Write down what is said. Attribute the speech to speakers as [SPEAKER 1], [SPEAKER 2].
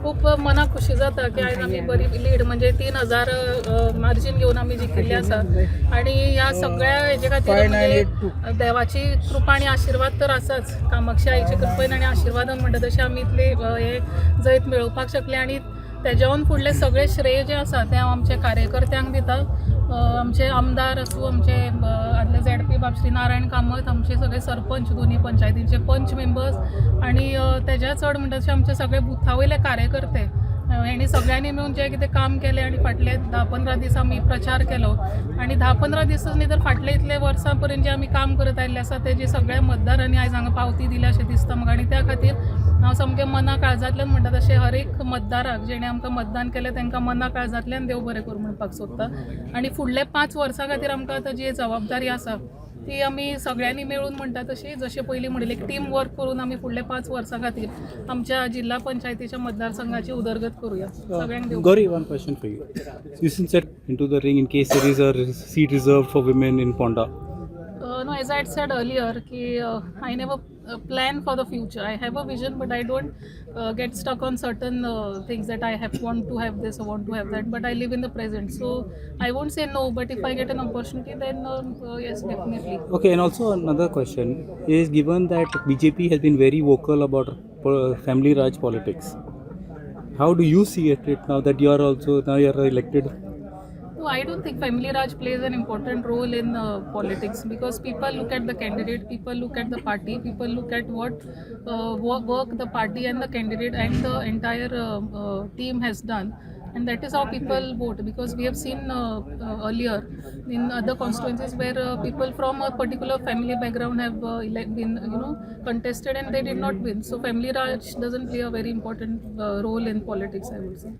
[SPEAKER 1] खूप मनाक खुशी जाता की आयज आमी बरी लीड म्हणजे 3000 मार्जीन घेवन आमी जिखिल्ली आसा आणि ह्या सगळ्या हेजे खातीर म्हणजे देवाची कृपा आणि आशिर्वाद तर आसाच. कामाक्षी आईची कृपेन आणि आशिर्वादान म्हणटा तशें आमी इतले हे जैत मेळोवपाक शकले आणि तेज्यावन फुडले सगळे श्रेय जे आसा ते हांव आमच्या कार्यकर्त्यांक दिता. आमचे आमदार आसूं, आमचे आदले ZP बाब श्री नारायण कामत, आमचे सगळे सरपंच, दोन्ही पंचायतींचे पंच मेंबर्स आणि तेज्या चड म्हणटा तशें आमचे सगळे बुथावयले कार्यकर्ते हेणी सगळ्यांनी मेळून जे कितें काम केलें आणि फाटले 10-15 दीस आमी प्रचार केलो आणि 10-15 दीस न्ही तर फाटले इतले वर्सां पर्यंत जे आमी काम करत आयिल्ले आसा तेजे सगळ्या मतदारांनी आयज हांगा पावती दिल्या अशें दिसता म्हाका आणि त्या खातीर हांव सामकें मना काळजांतल्यान म्हणटा तशें हर एक मतदाराक जेणे आमकां मतदान केलें तांकां मना काळजांतल्यान देव बरें करूं म्हणपाक सोदता आणि फुडले 5 वर्सां खातीर आमकां आतां जी जबाबदारी आसा ती आमी सगळ्यांनी मेळून म्हणटा तशी जशें पयलीं म्हणिल्लें एक टीम वर्क करून आमी फुडले 5 वर्सां खातीर आमच्या जिल्हा पंचायतीच्या मतदारसंघाची उदरगत करूया. सगळ्यांक देव.
[SPEAKER 2] Gauri, one question for you. You since said into the ring in case there is a seat reserved for women in Ponda.
[SPEAKER 1] No, as I had said earlier, I never plan for the future. I have a vision, but I don't get stuck on certain things that I want to have this or want to have that. But I live in the present, so I won't say no. But if I get an opportunity, then yes, definitely.
[SPEAKER 2] Okay, and also another question is, given that BJP has been very vocal about family Raj politics, how do you see it now that you are elected?
[SPEAKER 1] No, I don't think family Raj plays an important role in politics because people look at the candidate, people look at the party, people look at what work the party and the candidate and the entire team has done. And that is how people vote, because we have seen earlier in other constituencies where people from a particular family background have been contested and they did not win. So family Raj doesn't play a very important role in politics, I would say.